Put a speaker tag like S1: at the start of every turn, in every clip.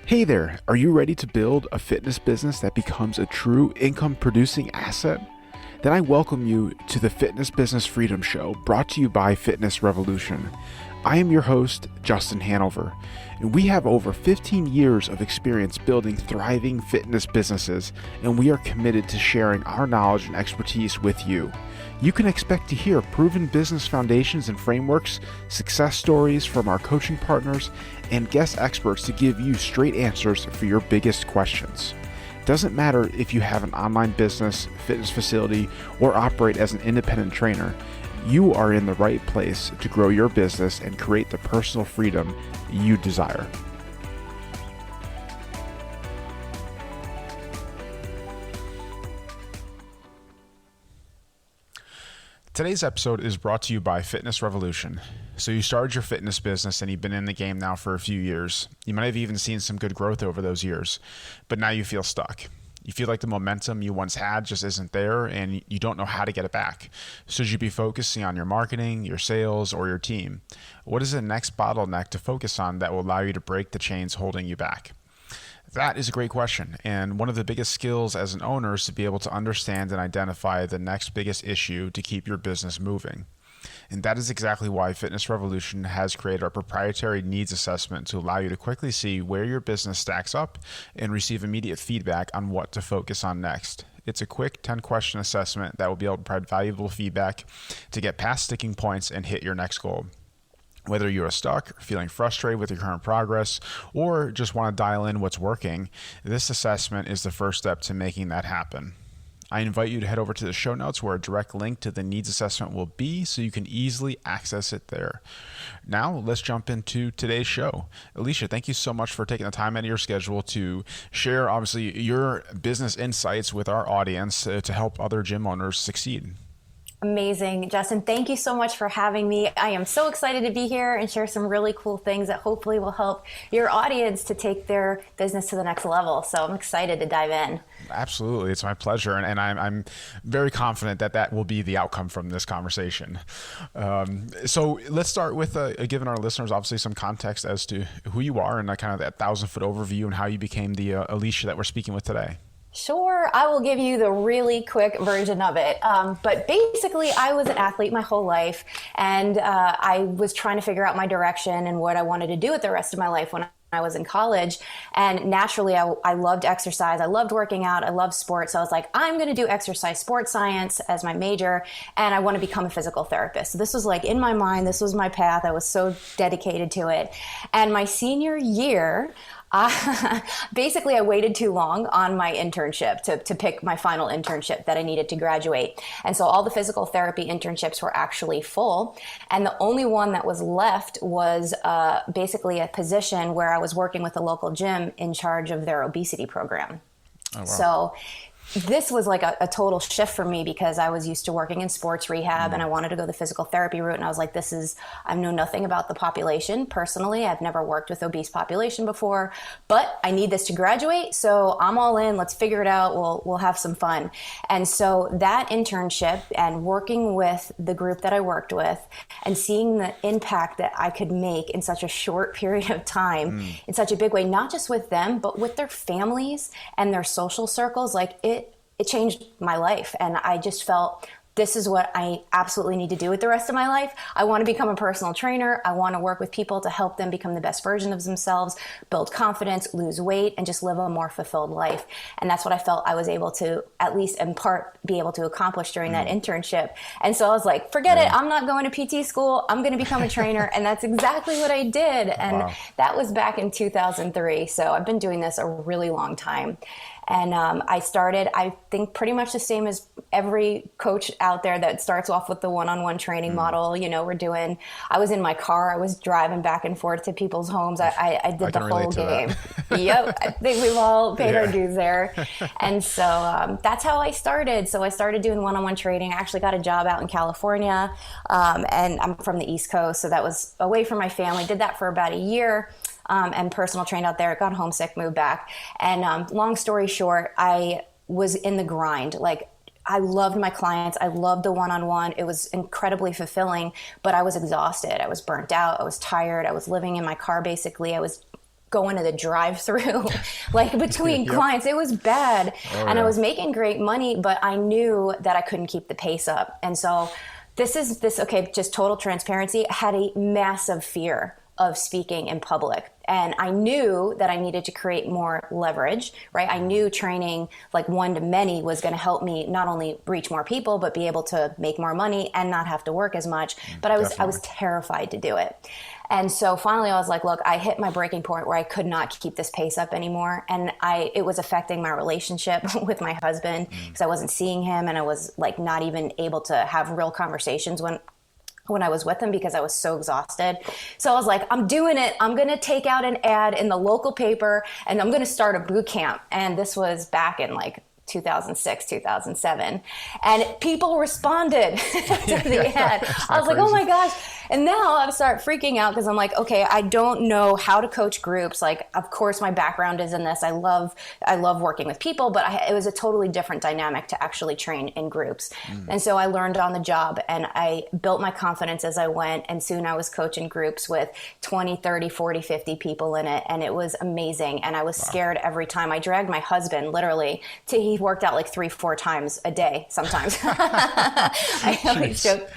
S1: Hey there, are you ready to build a fitness business that becomes a true income producing asset? Then I welcome you to the Fitness Business Freedom Show, brought to you by Fitness Revolution. I am your host, Justin Hanover, and we have over 15 years of experience building thriving fitness businesses, and we are committed to sharing our knowledge and expertise with you. You can expect to hear proven business foundations and frameworks, success stories from our coaching partners, and guest experts to give you straight answers for your biggest questions. It doesn't matter if you have an online business, fitness facility, or operate as an independent trainer. You are in the right place to grow your business and create the personal freedom you desire. Today's episode is brought to you by Fitness Revolution. So you started your fitness business and you've been in the game now for a few years. You might have even seen some good growth over those years, but now you feel stuck. You feel like the momentum you once had just isn't there and you don't know how to get it back. Should you be focusing on your marketing, your sales, or your team? What is the next bottleneck to focus on that will allow you to break the chains holding you back? That is a great question. And one of the biggest skills as an owner is to be able to understand and identify the next biggest issue to keep your business moving. And that is exactly why Fitness Revolution has created our proprietary needs assessment to allow you to quickly see where your business stacks up and receive immediate feedback on what to focus on next. It's a quick 10-question assessment that will be able to provide valuable feedback to get past sticking points and hit your next goal. Whether you are stuck, feeling frustrated with your current progress, or just want to dial in what's working, this assessment is the first step to making that happen. I invite you to head over to the show notes where a direct link to the needs assessment will be so you can easily access it there. Now, let's jump into today's show. Alicia, thank you so much for taking the time out of your schedule to share, obviously, your business insights with our audience to help other gym owners succeed.
S2: Amazing. Justin, thank you so much for having me. I am so excited to be here and share some really cool things that hopefully will help your audience to take their business to the next level. So I'm excited to dive in. Absolutely.
S1: It's my pleasure. And I'm very confident that that will be the outcome from this conversation. So let's start with giving our listeners obviously some context as to who you are and kind of that 1,000-foot overview and how you became the Alicia that we're speaking with today.
S2: Sure, I will give you the really quick version of it. But basically, I was an athlete my whole life, and I was trying to figure out my direction and what I wanted to do with the rest of my life when I was in college. And naturally, I loved exercise. I loved working out. I loved sports. So I was like, I'm going to do exercise sports science as my major, and I want to become a physical therapist. So this was like in my mind, this was my path. I was so dedicated to it. And my senior year, basically, I waited too long on my internship to pick my final internship that I needed to graduate. And so all the physical therapy internships were actually full. And the only one that was left was basically a position where I was working with a local gym in charge of their obesity program. Oh, wow. So this was like a total shift for me because I was used to working in sports rehab and I wanted to go the physical therapy route. And I was like, I know nothing about the population personally. I've never worked with obese population before, but I need this to graduate. So I'm all in. Let's figure it out. We'll have some fun. And so that internship and working with the group that I worked with and seeing the impact that I could make in such a short period of time in such a big way, not just with them, but with their families and their social circles, like it changed my life. And I just felt this is what I absolutely need to do with the rest of my life. I want to become a personal trainer. I want to work with people to help them become the best version of themselves, build confidence, lose weight, and just live a more fulfilled life. And that's what I felt I was able to, at least in part, be able to accomplish during that internship. And so I was like, forget it. I'm not going to PT school. I'm going to become a trainer. And that's exactly what I did. And that was back in 2003. So I've been doing this a really long time. And I started, I think, pretty much the same as every coach out there that starts off with the one-on-one training model. You know, I was in my car, I was driving back and forth to people's homes. I did the whole game. Yep. I think we've all paid our dues there. And so that's how I started. So I started doing one-on-one training. I actually got a job out in California, and I'm from the East Coast. So that was away from my family. Did that for about a year. And personal trained out there, got homesick, moved back. And long story short, I was in the grind. Like, I loved my clients. I loved the one-on-one. It was incredibly fulfilling, but I was exhausted. I was burnt out. I was tired. I was living in my car, basically. I was go into the drive-through, like between clients. It was bad. I was making great money, but I knew that I couldn't keep the pace up. And so just total transparency, I had a massive fear of speaking in public. And I knew that I needed to create more leverage, right? I knew training like one to many was going to help me not only reach more people, but be able to make more money and not have to work as much. But I was terrified to do it. And so finally I was like, look, I hit my breaking point where I could not keep this pace up anymore. And it was affecting my relationship with my husband because I wasn't seeing him, and I was like not even able to have real conversations when I was with him because I was so exhausted. So I was like, I'm doing it. I'm going to take out an ad in the local paper and I'm going to start a boot camp. And this was back in like 2006, 2007. And people responded to the ad. I was like, oh my gosh. And now I start freaking out because I'm like, okay, I don't know how to coach groups. Like, of course, my background is in this. I love working with people, but it was a totally different dynamic to actually train in groups. And so I learned on the job, and I built my confidence as I went. And soon I was coaching groups with 20, 30, 40, 50 people in it. And it was amazing. And I was scared every time. I dragged my husband literally he worked out like 3-4 times a day sometimes. I always joke.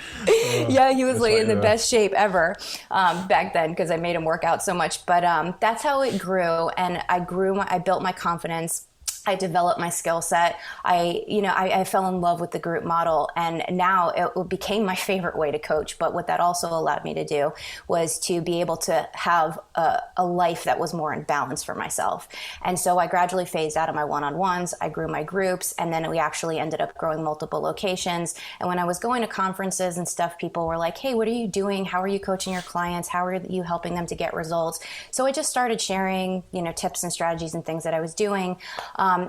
S2: Yeah, he was like in the best shape ever back then because I made him work out so much. But that's how it grew, and I built my confidence. I developed my skill set. I fell in love with the group model, and now it became my favorite way to coach. But what that also allowed me to do was to be able to have a life that was more in balance for myself. And so I gradually phased out of my one-on-ones. I grew my groups, and then we actually ended up growing multiple locations. And when I was going to conferences and stuff, people were like, hey, what are you doing? How are you coaching your clients? How are you helping them to get results? So I just started sharing, tips and strategies and things that I was doing.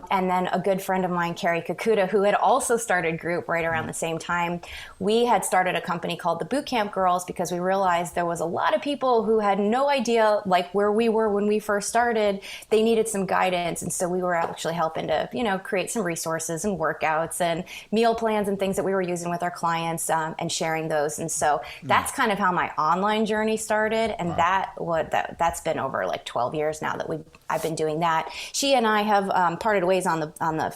S2: And then a good friend of mine, Carrie Kakuta, who had also started group right around the same time, we had started a company called the Boot Camp Girls because we realized there was a lot of people who had no idea like where we were when we first started. They needed some guidance. And so we were actually helping to, create some resources and workouts and meal plans and things that we were using with our clients and sharing those. And so that's kind of how my online journey started. And that's been over like 12 years now that I've been doing that. She and I have parted ways on the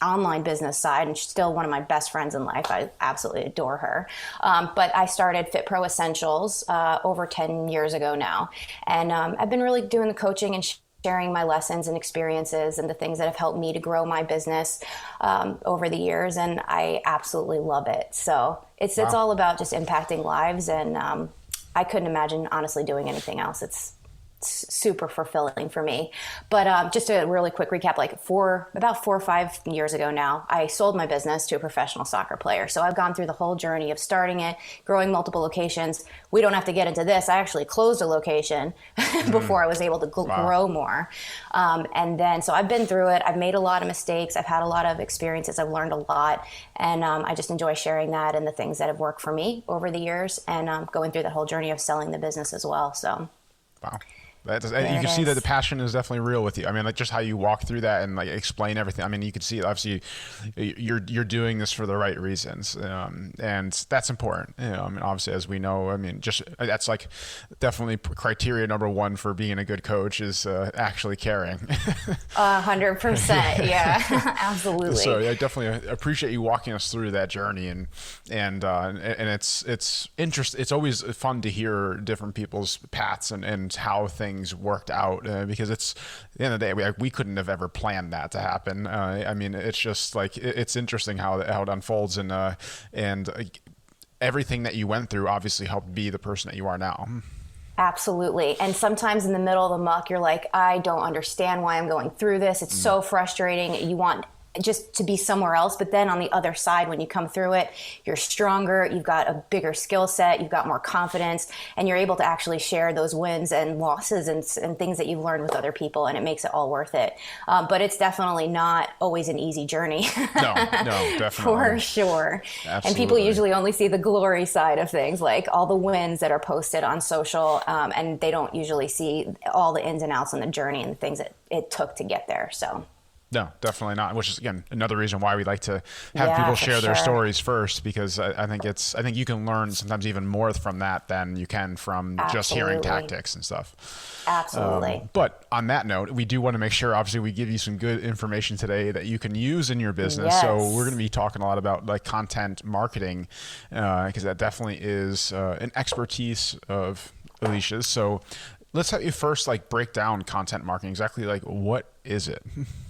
S2: online business side, and she's still one of my best friends in life. I absolutely adore her. But I started Fit Pro Essentials over 10 years ago now. And I've been really doing the coaching and sharing my lessons and experiences and the things that have helped me to grow my business over the years. And I absolutely love it. So it's all about just impacting lives. And I couldn't imagine honestly doing anything else. It's super fulfilling for me. But just a really quick recap, like about 4 or 5 years ago now, I sold my business to a professional soccer player. So I've gone through the whole journey of starting it, growing multiple locations. We don't have to get into this. I actually closed a location before I was able to grow more. And then, so I've been through it. I've made a lot of mistakes. I've had a lot of experiences. I've learned a lot. And I just enjoy sharing that and the things that have worked for me over the years, and going through the whole journey of selling the business as well. So.
S1: Wow. You can see that the passion is definitely real with you. I mean, like just how you walk through that and like explain everything. I mean, you can see obviously you're doing this for the right reasons, and that's important. I mean, obviously, as we know, I mean, just that's like definitely criteria number one for being a good coach is actually caring.
S2: 100%, yeah, absolutely.
S1: So I definitely appreciate you walking us through that journey, and it's interesting. It's always fun to hear different people's paths and how things worked out because it's at the end of the day we couldn't have ever planned that to happen. I mean, it's just like it's interesting how it unfolds, and everything that you went through obviously helped be the person that you are now.
S2: Absolutely. And sometimes in the middle of the muck, you're like, I don't understand why I'm going through this. It's so frustrating. You want just to be somewhere else. But then on the other side, when you come through it, you're stronger, you've got a bigger skill set, you've got more confidence, and you're able to actually share those wins and losses and things that you've learned with other people, and it makes it all worth it. But it's definitely not always an easy journey.
S1: No, definitely.
S2: For sure.
S1: Absolutely.
S2: And people usually only see the glory side of things, like all the wins that are posted on social, and they don't usually see all the ins and outs on the journey and the things that it took to get there. So.
S1: No, definitely not. Which is, again, another reason why we like to have
S2: Yeah,
S1: people
S2: for
S1: share their
S2: sure.
S1: stories first, because I think you can learn sometimes even more from that than you can from just hearing
S2: Absolutely.
S1: tactics and stuff.
S2: Absolutely.
S1: But on that note, we do want to make sure, obviously, we give you some good information today that you can use in your business. So we're going to
S2: Yes.
S1: be talking a lot about like content marketing, because that definitely is an expertise of Alicia's. So let's have you first like break down content marketing. Exactly, like what is it?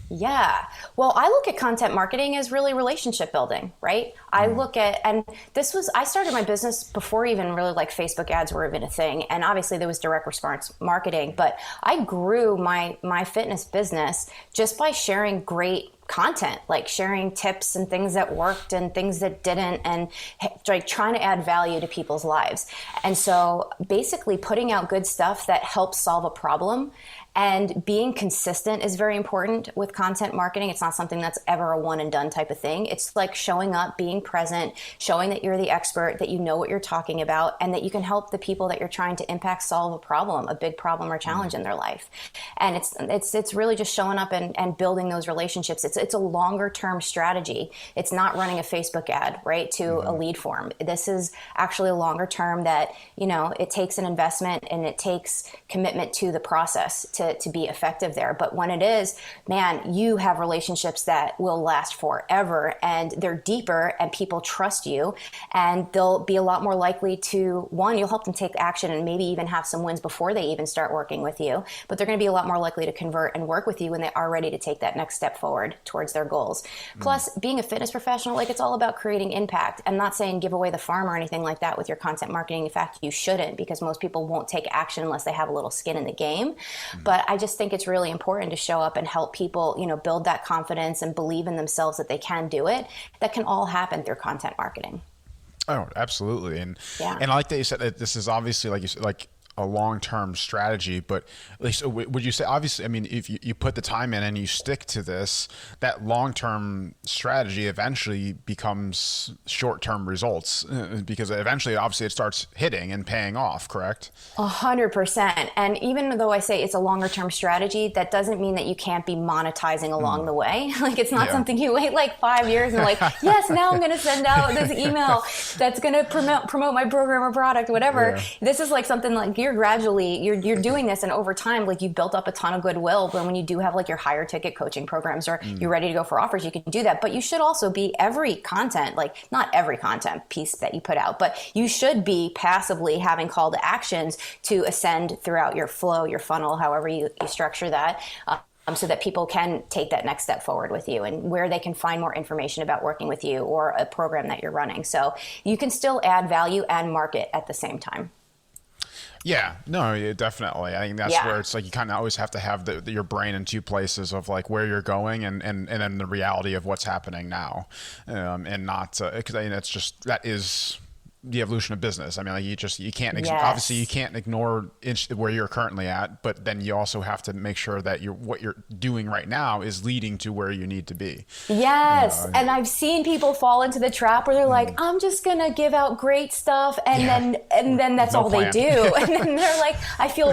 S2: Yeah. Well, I look at content marketing as really relationship building, right? I look at, and I started my business before even really like Facebook ads were even a thing. And obviously there was direct response marketing, but I grew my fitness business just by sharing great content, like sharing tips and things that worked and things that didn't, and like trying to add value to people's lives. And so basically putting out good stuff that helps solve a problem. And being consistent is very important with content marketing. It's not something that's ever a one and done type of thing. It's like showing up, being present, showing that you're the expert, that you know what you're talking about, and that you can help the people that you're trying to impact solve a problem, a big problem or challenge in their life. And it's really just showing up and building those relationships. It's a longer term strategy. It's not running a Facebook ad, right, to a lead form. This is actually a longer term that, it takes an investment and it takes commitment to the process to be effective there. But when it is, man, you have relationships that will last forever, and they're deeper, and people trust you, and they'll be a lot more likely to, one, you'll help them take action and maybe even have some wins before they even start working with you, but they're going to be a lot more likely to convert and work with you when they are ready to take that next step forward towards their goals. Plus, being a fitness professional, like, it's all about creating impact. I'm not saying give away the farm or anything like that with your content marketing. In fact, you shouldn't, because most people won't take action unless they have a little skin in the game. But I just think it's really important to show up and help people, build that confidence and believe in themselves that they can do it. That can all happen through content marketing.
S1: Oh, absolutely. And
S2: Yeah.
S1: and I like that you said that this is obviously, like you said, like a long-term strategy, but at least would you say, obviously, I mean, if you put the time in and you stick to this, that long-term strategy eventually becomes short-term results, because eventually, obviously, it starts hitting and paying off, correct?
S2: 100%. And even though I say it's a longer term strategy, that doesn't mean that you can't be monetizing along the way. Like, it's not something you wait like 5 years and like, yes, now I'm going to send out this email that's going to promote my program or product, whatever.
S1: Yeah.
S2: This is like something like you're doing this, and over time, like, you've built up a ton of goodwill. But when you do have like your higher ticket coaching programs, or you're ready to go for offers, you can do that. But you should also be every content, like, not every content piece that you put out, but you should be passively having call to actions to ascend throughout your flow, your funnel, however you structure that. So that people can take that next step forward with you, and where they can find more information about working with you or a program that you're running. So you can still add value and market at the same time.
S1: Yeah, no, definitely. I think that's
S2: Yeah.
S1: where it's like you kind of always have to have your brain in two places of like where you're going and then the reality of what's happening now, and not because it's just that is the evolution of business. I mean, like, you can't
S2: Yes.
S1: obviously you can't ignore where you're currently at, but then you also have to make sure that what you're doing right now is leading to where you need to be.
S2: Yes. And I've seen people fall into the trap where they're like, I'm just going to give out great stuff. And then that's
S1: No
S2: all
S1: plan.
S2: they do. And then they're like,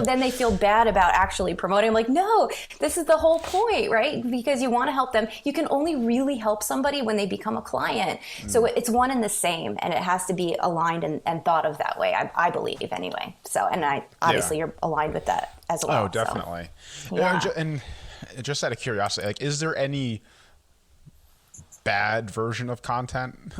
S2: then they feel bad about actually promoting. I'm like, no, this is the whole point, right? Because you want to help them. You can only really help somebody when they become a client. So it's one and the same, and it has to be aligned and thought of that way, I believe, anyway. So, and obviously you're aligned with that as well.
S1: Oh, definitely.
S2: So, yeah.
S1: And just out of curiosity, like, is there any bad version of content?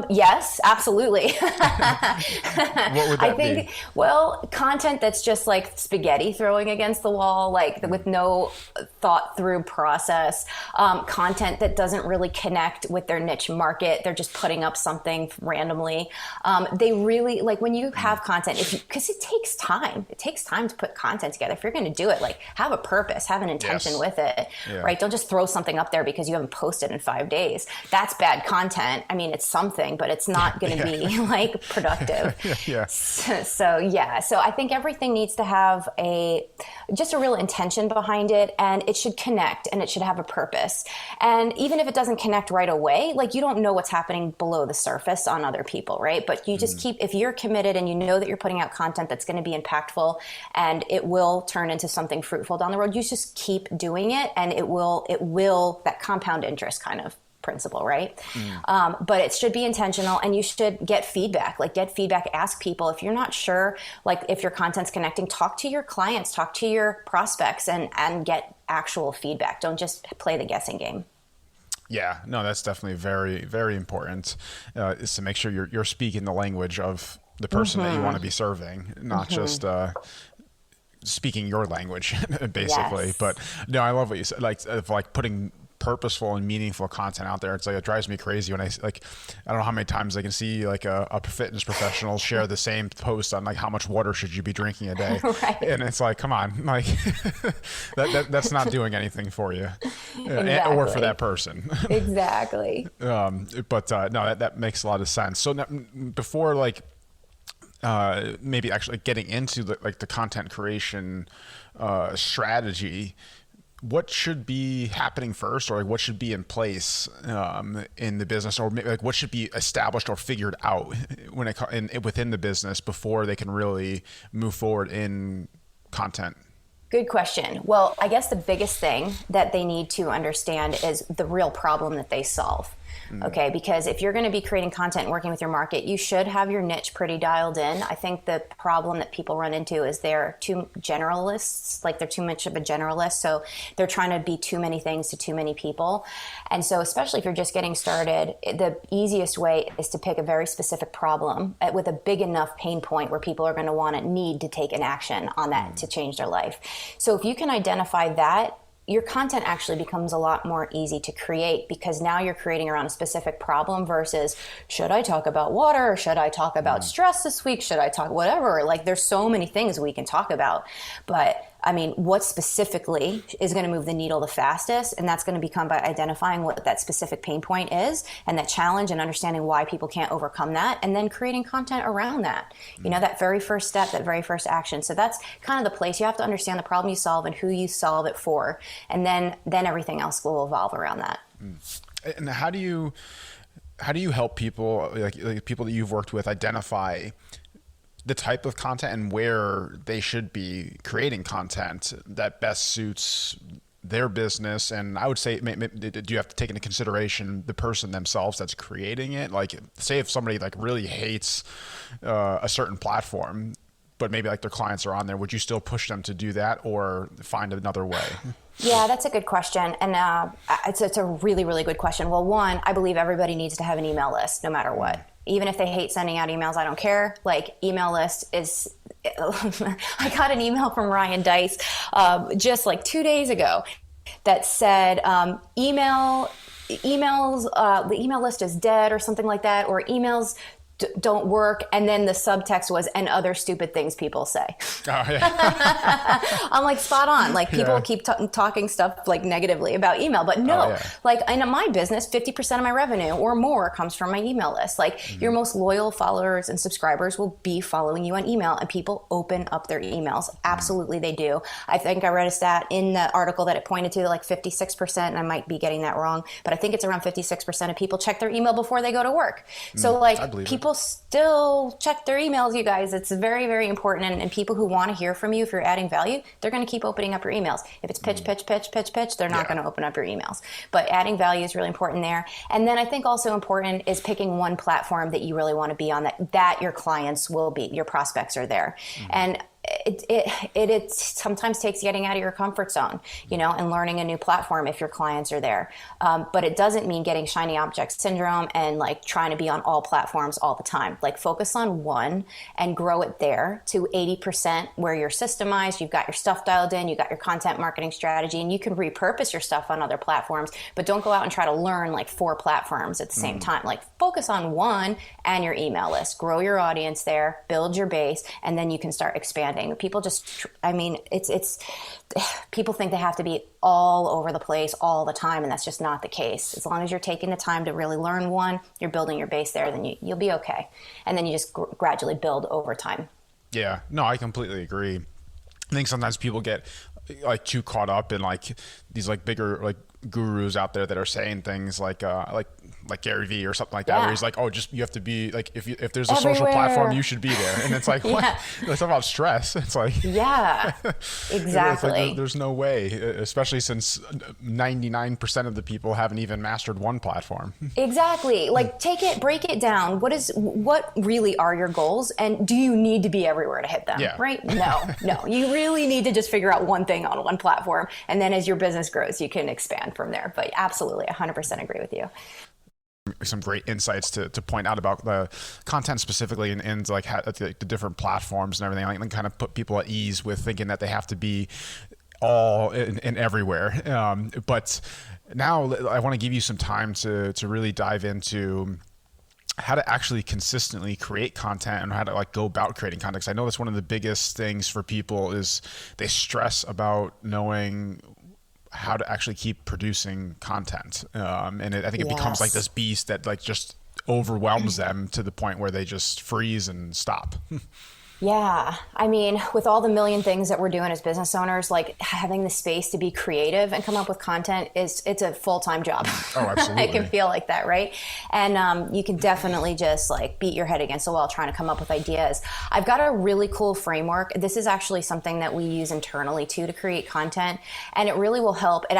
S2: Yes, absolutely.
S1: What would that be?
S2: Well, content that's just like spaghetti throwing against the wall, like with no thought through process, content that doesn't really connect with their niche market. They're just putting up something randomly. They really, like, when you have content, because it takes time. It takes time to put content together. If you're going to do it, like, have a purpose, have an intention
S1: Yes.
S2: with it,
S1: Yeah.
S2: right? Don't just throw something up there because you haven't posted in 5 days. That's bad content. I mean, it's something, but it's not going to be like productive.
S1: Yeah.
S2: So I think everything needs to have just a real intention behind it, and it should connect and it should have a purpose. And even if it doesn't connect right away, like you don't know what's happening below the surface on other people, right? But you just if you're committed and you know that you're putting out content that's going to be impactful and it will turn into something fruitful down the road, you just keep doing it, and it will that compound interest kind of principle, right? But it should be intentional, and you should get feedback. Ask people if you're not sure, like if your content's connecting, talk to your clients, talk to your prospects, and get actual feedback. Don't just play the guessing game.
S1: Yeah, no, that's definitely very, very important, is to make sure you're speaking the language of the person that you want to be serving, not just speaking your language, basically.
S2: Yes.
S1: But no, I love what you said, like putting purposeful and meaningful content out there. It's like, it drives me crazy when I don't know how many times I can see like a fitness professional share the same post on like how much water should you be drinking a day.
S2: Right.
S1: And it's like, come on, like that's not doing anything for you or for that person.
S2: Exactly.
S1: But no, that makes a lot of sense. So now, before maybe actually getting into the content creation strategy, what should be happening first, or like what should be in place in the business, or maybe like what should be established or figured out within the business before they can really move forward in content?
S2: Good question. Well, I guess the biggest thing that they need to understand is the real problem that they solve. Okay, because if you're going to be creating content and working with your market, you should have your niche pretty dialed in. I think the problem that people run into is they're too generalists, like they're too much of a generalist. So they're trying to be too many things to too many people. And so especially if you're just getting started, the easiest way is to pick a very specific problem with a big enough pain point where people are going to need to take an action on that to change their life. So if you can identify that, your content actually becomes a lot more easy to create, because now you're creating around a specific problem versus, should I talk about water? Or should I talk about stress this week? Should I talk whatever? Like, there's so many things we can talk about. But I mean, what specifically is going to move the needle the fastest? And that's going to become by identifying what that specific pain point is and that challenge, and understanding why people can't overcome that, and then creating content around that. You know, that very first step, that very first action. So that's kind of the place. You have to understand the problem you solve and who you solve it for. And then everything else will evolve around that.
S1: And how do you help people, like people that you've worked with, identify the type of content and where they should be creating content that best suits their business? And I would say, do you have to take into consideration the person themselves that's creating it? Like, say if somebody like really hates a certain platform, but maybe like their clients are on there, would you still push them to do that, or find another way?
S2: Yeah, that's a good question. And it's a really, really good question. Well, one, I believe everybody needs to have an email list no matter what. Even if they hate sending out emails, I don't care. Like, email list is, I got an email from Ryan Dice just like 2 days ago that said, the email list is dead or something like that, or emails don't work. And then the subtext was, and other stupid things people say.
S1: Oh, yeah.
S2: I'm like, spot on. Like, people keep talking stuff like negatively about email, but no, like in my business, 50% of my revenue or more comes from my email list. Like, your most loyal followers and subscribers will be following you on email, and people open up their emails. Absolutely, they do. I think I read a stat in the article that it pointed to like 56%, and I might be getting that wrong, but I think it's around 56% of people check their email before they go to work. So like, people still check their emails, you guys. It's very, very important. And people who want to hear from you, if you're adding value, they're going to keep opening up your emails. If it's pitch, they're not going to open up your emails. But adding value is really important there. And then I think also important is picking one platform that you really want to be on, that your clients will be, your prospects are there. And it sometimes takes getting out of your comfort zone, and learning a new platform if your clients are there. But it doesn't mean getting shiny object syndrome and like trying to be on all platforms all the time. Like, focus on one and grow it there to 80% where you're systemized, you've got your stuff dialed in, you've got your content marketing strategy, and you can repurpose your stuff on other platforms, but don't go out and try to learn like 4 platforms at the same time. Like, focus on one and your email list, grow your audience there, build your base, and then you can start expanding expanding. People just, I mean, it's people think they have to be all over the place all the time, and that's just not the case. As long as you're taking the time to really learn one, you're building your base there, then you'll be okay. And then you just gradually build over time.
S1: Yeah, no, I completely agree. I think sometimes people get like too caught up in like these like bigger like gurus out there that are saying things like Gary Vee or something like that, where he's like, oh, just you have to be like, if there's a social platform, you should be there. And it's like, what? It's about stress. It's like,
S2: exactly.
S1: Like, there's no way, especially since 99% of the people haven't even mastered one platform.
S2: Exactly. Like break it down. What really are your goals, and do you need to be everywhere to hit them? Right? No. You really need to just figure out one thing on one platform, and then as your business grows, you can expand from there. But absolutely, 100% agree with you.
S1: Some great insights to point out about the content specifically and like the different platforms and everything, like, and kind of put people at ease with thinking that they have to be all in everywhere. But now I want to give you some time to really dive into how to actually consistently create content and how to like go about creating content. 'Cause I know that's one of the biggest things for people is they stress about knowing how to actually keep producing content. And I think it becomes like this beast that like just overwhelms them to the point where they just freeze and stop.
S2: Yeah. I mean, with all the million things that we're doing as business owners, like having the space to be creative and come up with content it's a full-time job.
S1: Oh, absolutely.
S2: It can feel like that, right? And you can definitely just like beat your head against the wall trying to come up with ideas. I've got a really cool framework. This is actually something that we use internally too to create content, and it really will help. I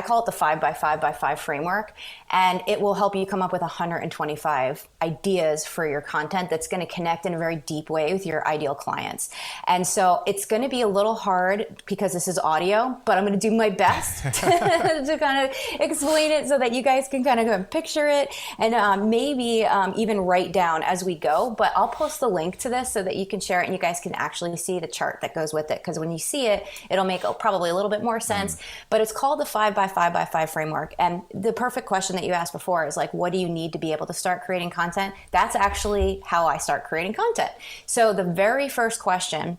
S2: call it the 5x5x5 framework, and it will help you come up with 125 ideas for your content that's going to connect in a very deep way with your ideal clients. And so it's going to be a little hard because this is audio, but I'm going to do my best to kind of explain it so that you guys can kind of picture it and maybe even write down as we go. But I'll post the link to this so that you can share it and you guys can actually see the chart that goes with it. Because when you see it, it'll make probably a little bit more sense. But it's called the 5x5x5 framework. And the perfect question that you asked before is like, what do you need to be able to start creating content? That's actually how I start creating content. So the very first question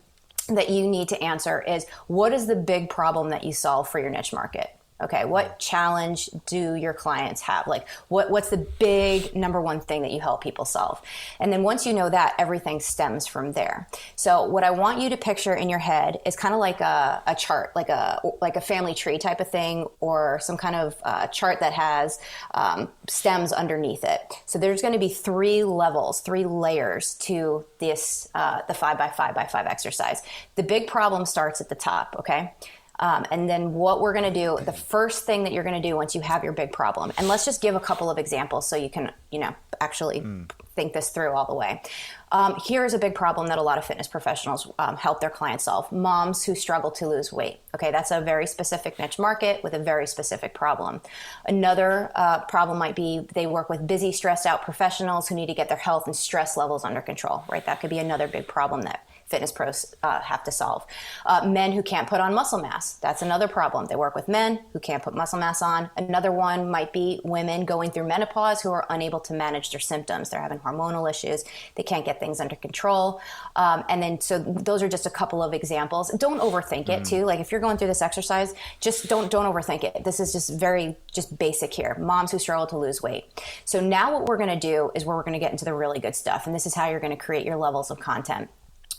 S2: that you need to answer is, what is the big problem that you solve for your niche market? Okay, what challenge do your clients have? Like, what's the big number one thing that you help people solve? And then once you know that, everything stems from there. So what I want you to picture in your head is kind of like a chart, like a family tree type of thing, or some kind of chart that has stems underneath it. So there's going to be 3 levels, 3 layers to this, the 5x5x5 exercise. The big problem starts at the top, okay? And then what we're going to do, the first thing that you're going to do once you have your big problem, and let's just give a couple of examples so you can, actually think this through all the way. Here's a big problem that a lot of fitness professionals help their clients solve. Moms who struggle to lose weight. Okay, that's a very specific niche market with a very specific problem. Another problem might be they work with busy, stressed out professionals who need to get their health and stress levels under control, right? That could be another big problem that fitness pros have to solve. Men who can't put on muscle mass. That's another problem. They work with men who can't put muscle mass on. Another one might be women going through menopause who are unable to manage their symptoms. They're having hormonal issues. They can't get things under control. And then, so those are just a couple of examples. Don't overthink it too. Like if you're going through this exercise, just don't overthink it. This is just basic here. Moms who struggle to lose weight. So now what we're going to do is we're going to get into the really good stuff. And this is how you're going to create your levels of content.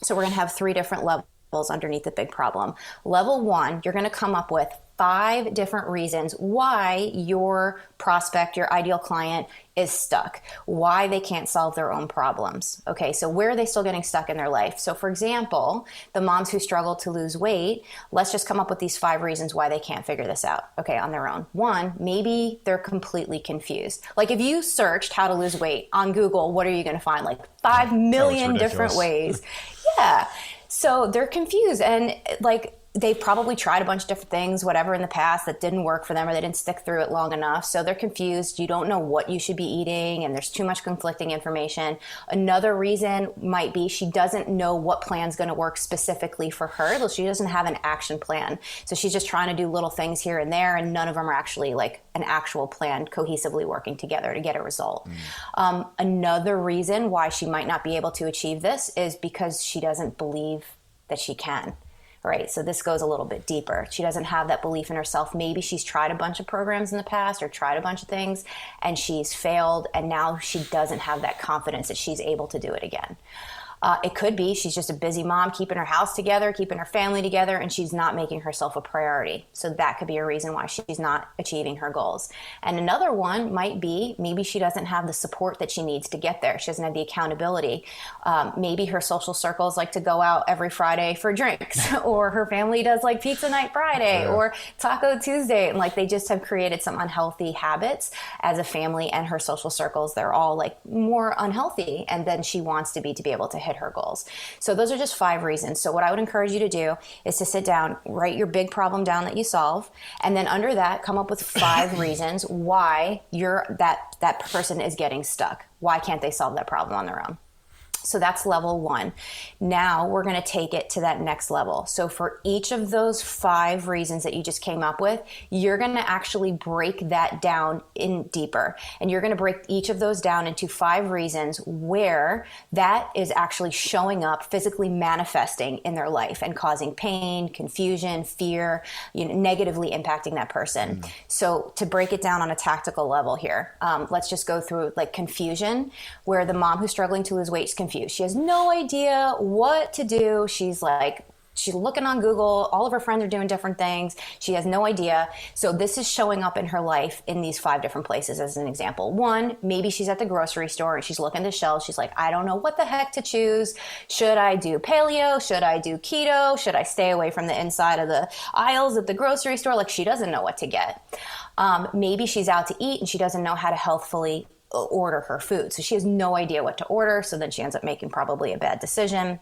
S2: So we're going to have 3 different levels underneath the big problem. Level 1, you're going to come up with 5 different reasons why your prospect, your ideal client, is stuck, why they can't solve their own problems. Okay, so where are they still getting stuck in their life? So for example, the moms who struggle to lose weight, let's just come up with these 5 reasons why they can't figure this out, okay, on their own. 1, maybe they're completely confused. Like if you searched how to lose weight on Google, what are you going to find? Like 5 million different ways. Yeah. So they're confused, and like they've probably tried a bunch of different things, whatever, in the past that didn't work for them, or they didn't stick through it long enough. So they're confused. You don't know what you should be eating, and there's too much conflicting information. Another reason might be she doesn't know what plan's going to work specifically for her. She doesn't have an action plan. So she's just trying to do little things here and there, and none of them are actually like an actual plan cohesively working together to get a result. Another reason why she might not be able to achieve this is because she doesn't believe that she can. Right. So this goes a little bit deeper. She doesn't have that belief in herself. Maybe she's tried a bunch of programs in the past or tried a bunch of things and she's failed. And now she doesn't have that confidence that she's able to do it again. It could be she's just a busy mom, keeping her house together, keeping her family together, and she's not making herself a priority. So that could be a reason why she's not achieving her goals. And another one might be maybe she doesn't have the support that she needs to get there. She doesn't have the accountability. Maybe her social circles like to go out every Friday for drinks, or her family does like pizza night Friday or Taco Tuesday. And like they just have created some unhealthy habits as a family, and her social circles, they're all like more unhealthy. And then she wants to be able to hit her goals. So those are just 5 reasons. So what I would encourage you to do is to sit down, write your big problem down that you solve, and then under that, come up with 5 reasons why that person is getting stuck. Why can't they solve that problem on their own? So that's level 1. Now we're going to take it to that next level. So for each of those 5 reasons that you just came up with, you're going to actually break that down in deeper. And you're going to break each of those down into 5 reasons where that is actually showing up, physically manifesting in their life and causing pain, confusion, fear, negatively impacting that person. So to break it down on a tactical level here, let's just go through like confusion, where the mom who's struggling to lose weight is confused. She has no idea what to do. She's looking on Google. All of her friends are doing different things. She has no idea. So this is showing up in her life in these 5 different places as an example. 1, maybe she's at the grocery store and she's looking at the shelves. She's like, I don't know what the heck to choose. Should I do paleo? Should I do keto? Should I stay away from the inside of the aisles at the grocery store? Like she doesn't know what to get. Maybe she's out to eat and she doesn't know how to healthfully order her food. So she has no idea what to order. So then she ends up making probably a bad decision.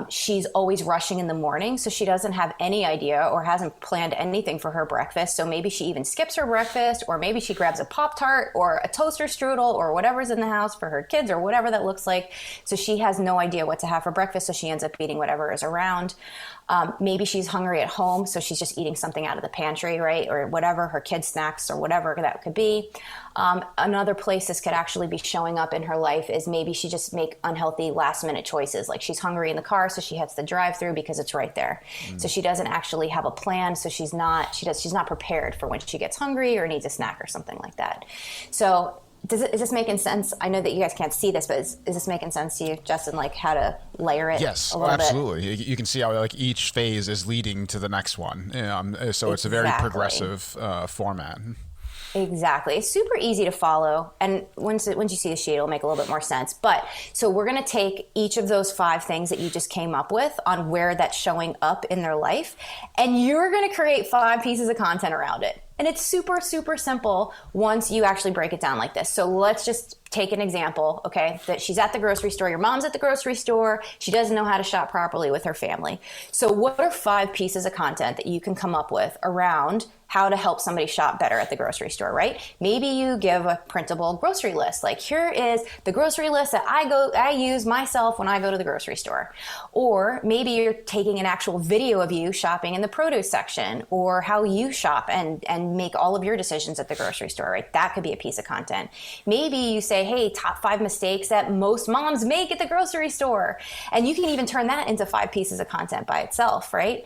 S2: She's always rushing in the morning. So she doesn't have any idea or hasn't planned anything for her breakfast. So maybe she even skips her breakfast, or maybe she grabs a Pop-Tart or a toaster strudel or whatever's in the house for her kids or whatever that looks like. So she has no idea what to have for breakfast. So she ends up eating whatever is around. Maybe she's hungry at home. So she's just eating something out of the pantry, right? Or whatever, her kids' snacks or whatever that could be. Another place this could actually be showing up in her life is maybe she just make unhealthy last minute choices. Like she's hungry in the car, so she hits the drive-through because it's right there. So she doesn't actually have a plan. So she's not prepared for when she gets hungry or needs a snack or something like that. So is this making sense? I know that you guys can't see this, but is this making sense to you, Justin, like how to layer it?
S1: Yes,
S2: a little
S1: absolutely.
S2: bit?
S1: You can see how like each phase is leading to the next one. So it's a very progressive format.
S2: Exactly. It's super easy to follow. And once you see the sheet, it'll make a little bit more sense. But so we're going to take each of those 5 things that you just came up with on where that's showing up in their life, and you're going to create 5 pieces of content around it. And it's super, super simple once you actually break it down like this. So let's just take an example, okay, that she's at the grocery store. Your mom's at the grocery store. She doesn't know how to shop properly with her family. So what are 5 pieces of content that you can come up with around how to help somebody shop better at the grocery store, right? Maybe you give a printable grocery list. Like, here is the grocery list that I use myself when I go to the grocery store. Or maybe you're taking an actual video of you shopping in the produce section, or how you shop and make all of your decisions at the grocery store, right? That could be a piece of content. Maybe you say, hey, top 5 mistakes that most moms make at the grocery store. And you can even turn that into 5 pieces of content by itself, right?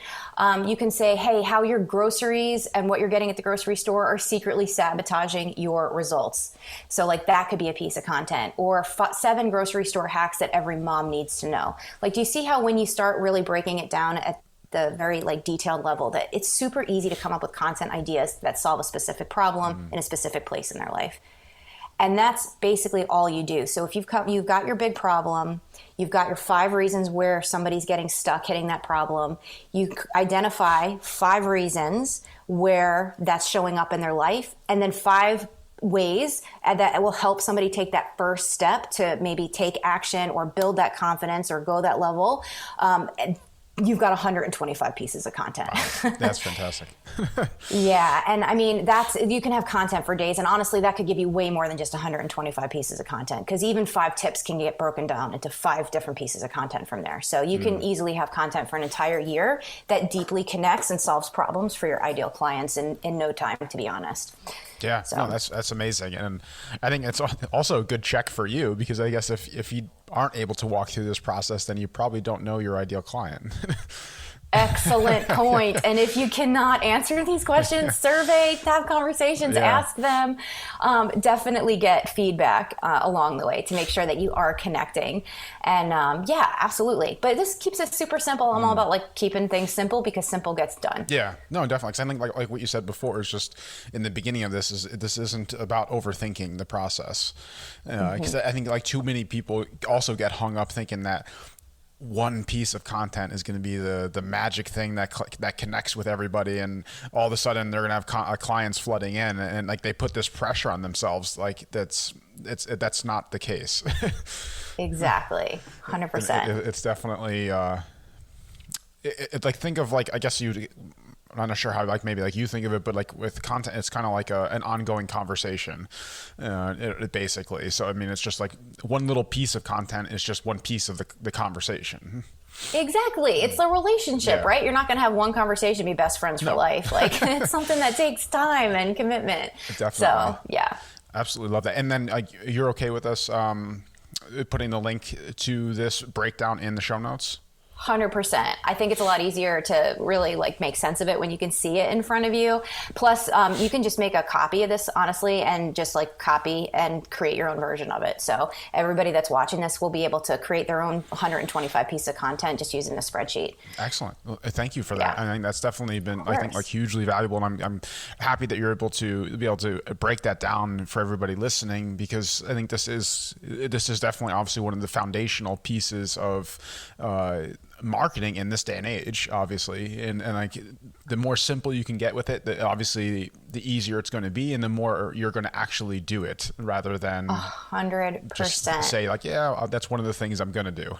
S2: You can say, hey, how your groceries and what you're getting at the grocery store are secretly sabotaging your results. So like that could be a piece of content. Or 7 grocery store hacks that every mom needs to know. Like, do you see how when you start really breaking it down at the very like detailed level, that it's super easy to come up with content ideas that solve a specific problem in a specific place in their life? And that's basically all you do. So if you've got your big problem, you've got your 5 reasons where somebody's getting stuck hitting that problem. You identify 5 reasons where that's showing up in their life, and then 5 ways that will help somebody take that first step to maybe take action or build that confidence or go that level. And you've got 125 pieces of content.
S1: Wow, that's fantastic.
S2: Yeah. And I mean, you can have content for days. And honestly, that could give you way more than just 125 pieces of content, because even 5 tips can get broken down into 5 different pieces of content from there. So you can easily have content for an entire year that deeply connects and solves problems for your ideal clients in no time, to be honest.
S1: Yeah,
S2: So.
S1: no, that's amazing. And I think it's also a good check for you, because I guess if you aren't able to walk through this process, then you probably don't know your ideal client.
S2: Excellent point. And if you cannot answer these questions, survey, have conversations, ask them. Definitely get feedback along the way to make sure that you are connecting. And yeah, absolutely. But this keeps it super simple. I'm all about like keeping things simple, because simple gets done.
S1: Yeah, no, definitely. 'Cause I think like what you said before is just in the beginning of this isn't about overthinking the process. Because I think like too many people also get hung up thinking that one piece of content is going to be the magic thing that connects with everybody, and all of a sudden they're going to have clients flooding in, and like they put this pressure on themselves. Like that's not the case.
S2: Exactly. 100%.
S1: It's definitely like, think of like, I guess I'm not sure how like maybe like you think of it, but like with content, it's kind of like an ongoing conversation, basically. So I mean, it's just like one little piece of content is just one piece of the conversation.
S2: Exactly. It's a relationship, right? You're not going to have one conversation, be best friends for life. Like it's something that takes time and commitment.
S1: Definitely.
S2: So yeah.
S1: Absolutely love that. And then you're okay with us putting the link to this breakdown in the show notes?
S2: 100%. I think it's a lot easier to really like make sense of it when you can see it in front of you. Plus, you can just make a copy of this, honestly, and just like copy and create your own version of it. So everybody that's watching this will be able to create their own 125 piece of content just using the spreadsheet.
S1: Excellent. Well, thank you for that. I think that's definitely been, I think, like hugely valuable. And I'm happy that you're able to break that down for everybody listening, because I think this is definitely obviously one of the foundational pieces of marketing in this day and age, obviously, and like the more simple you can get with it, obviously the easier it's going to be, and the more you're going to actually do it, rather than
S2: 100%.
S1: just say like, yeah, that's one of the things I'm going to do.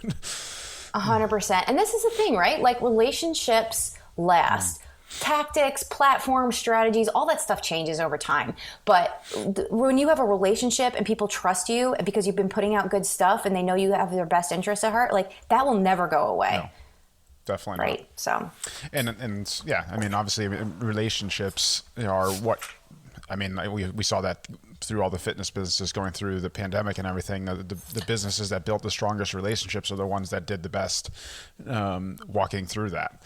S2: 100%. And this is the thing, right? Like relationships last. Tactics, platforms, strategies, all that stuff changes over time. But when you have a relationship and people trust you because you've been putting out good stuff and they know you have their best interests at heart, like that will never go away.
S1: No, definitely
S2: right?
S1: not.
S2: So,
S1: and yeah, I mean, obviously relationships are what, I mean, we saw that through all the fitness businesses going through the pandemic and everything. The businesses that built the strongest relationships are the ones that did the best walking through that.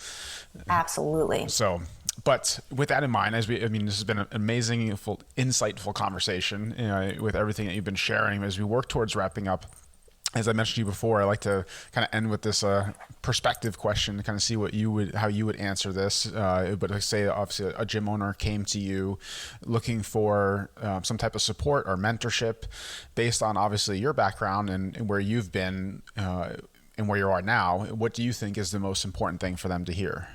S2: Absolutely.
S1: So, but with that in mind, this has been an amazing, insightful conversation, with everything that you've been sharing. As we work towards wrapping up, as I mentioned to you before, I like to kind of end with this perspective question to kind of see how you would answer this. But like say, obviously, a gym owner came to you looking for some type of support or mentorship based on obviously your background and where you've been and where you are now. What do you think is the most important thing for them to hear?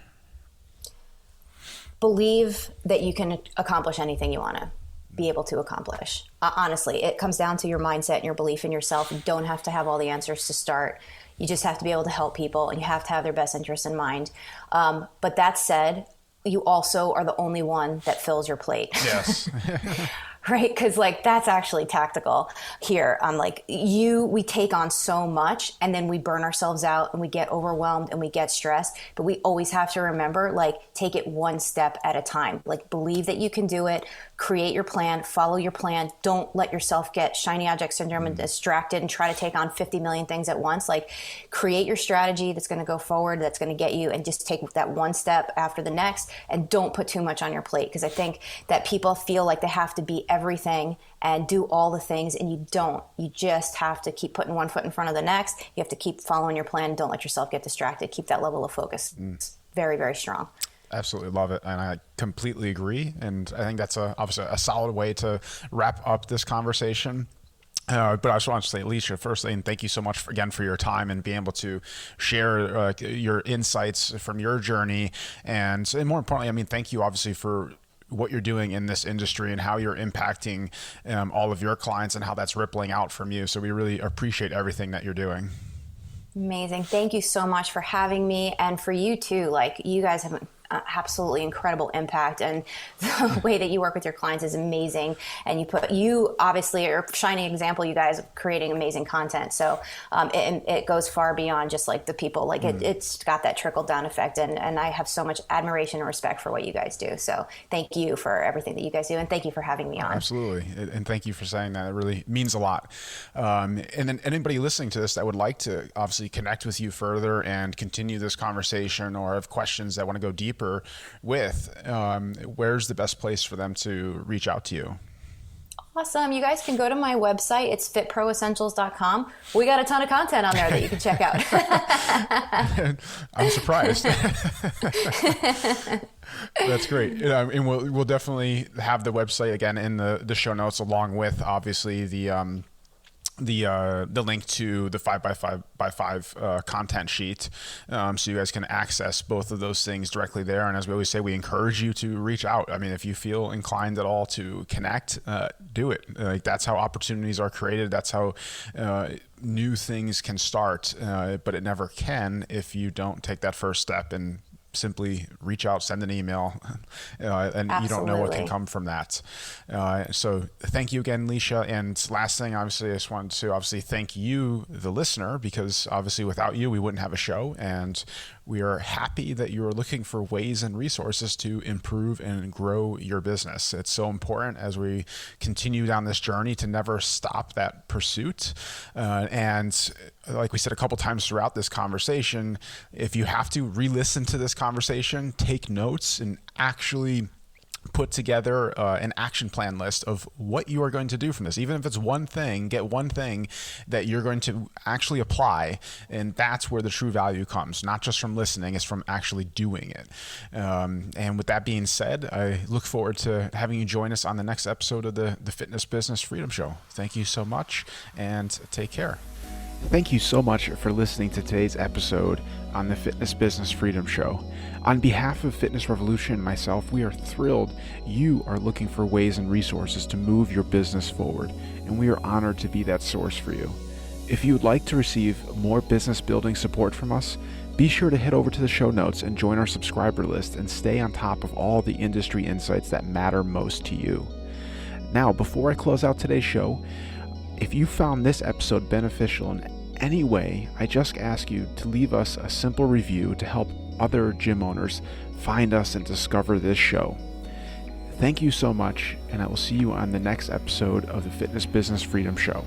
S2: Believe that you can accomplish anything you want to be able to accomplish. Honestly, it comes down to your mindset and your belief in yourself. You don't have to have all the answers to start. You just have to be able to help people, and you have to have their best interests in mind. But that said, you also are the only one that fills your plate.
S1: Yes.
S2: Right? Because like that's actually tactical here. Like we take on so much and then we burn ourselves out and we get overwhelmed and we get stressed. But we always have to remember, like, take it one step at a time. Like, believe that you can do it. Create your plan. Follow your plan. Don't let yourself get shiny object syndrome and distracted and try to take on 50 million things at once. Like, create your strategy that's going to go forward, that's going to get you, and just take that one step after the next. And don't put too much on your plate, because I think that people feel like they have to be everything and do all the things, and you don't. You just have to keep putting one foot in front of the next. You have to keep following your plan. Don't let yourself get distracted. Keep that level of focus. It's very, very strong. Absolutely
S1: love it, and I completely agree. And I think that's obviously a solid way to wrap up this conversation. But I just want to say, Alicia, first thing, thank you so much again for your time and being able to share your insights from your journey. And more importantly, I mean, thank you obviously for what you're doing in this industry and how you're impacting all of your clients and how that's rippling out from you. So we really appreciate everything that you're doing. Amazing. Thank you so much for having me, and for you too. Like, you guys have
S2: absolutely incredible impact, and the way that you work with your clients is amazing. And you obviously are a shining example, you guys, of creating amazing content. So it goes far beyond just like the people. Like it's got that trickle down effect, and I have so much admiration and respect for what you guys do. So thank you for everything that you guys do, and thank you for having me on.
S1: Absolutely, and thank you for saying that. It really means a lot. And then anybody listening to this that would like to obviously connect with you further and continue this conversation, or have questions that want to go deeper with, where's the best place for them to reach out to you?
S2: Awesome. You guys can go to my website. It's fitproessentials.com. We got a ton of content on there that you can check out.
S1: I'm surprised. That's great. And we'll definitely have the website again in the show notes, along with obviously the link to the 5x5 content sheet, so you guys can access both of those things directly there. And as we always say, we encourage you to reach out. I mean, if you feel inclined at all to connect, do it. Like, that's how opportunities are created. That's how new things can start, but it never can if you don't take that first step and simply reach out, send an email, and
S2: Absolutely.
S1: You don't know what can come from that. So thank you again, Alicia. And last thing, obviously, I just wanted to obviously thank you, the listener, because obviously without you, we wouldn't have a show. And we are happy that you are looking for ways and resources to improve and grow your business. It's so important as we continue down this journey to never stop that pursuit. And like we said a couple times throughout this conversation, if you have to re-listen to this conversation, take notes and actually put together an action plan list of what you are going to do from this. Even if it's one thing, get one thing that you're going to actually apply. And that's where the true value comes, not just from listening, it's from actually doing it. And with that being said, I look forward to having you join us on the next episode of the Fitness Business Freedom Show. Thank you so much, and take care. Thank you so much for listening to today's episode on the Fitness Business Freedom Show. On behalf of Fitness Revolution and myself, we are thrilled you are looking for ways and resources to move your business forward, and we are honored to be that source for you. If you would like to receive more business building support from us, be sure to head over to the show notes and join our subscriber list and stay on top of all the industry insights that matter most to you. Now, before I close out today's show, if you found this episode beneficial in any way, I just ask you to leave us a simple review to help other gym owners find us and discover this show. Thank you so much, and I will see you on the next episode of the Fitness Business Freedom Show.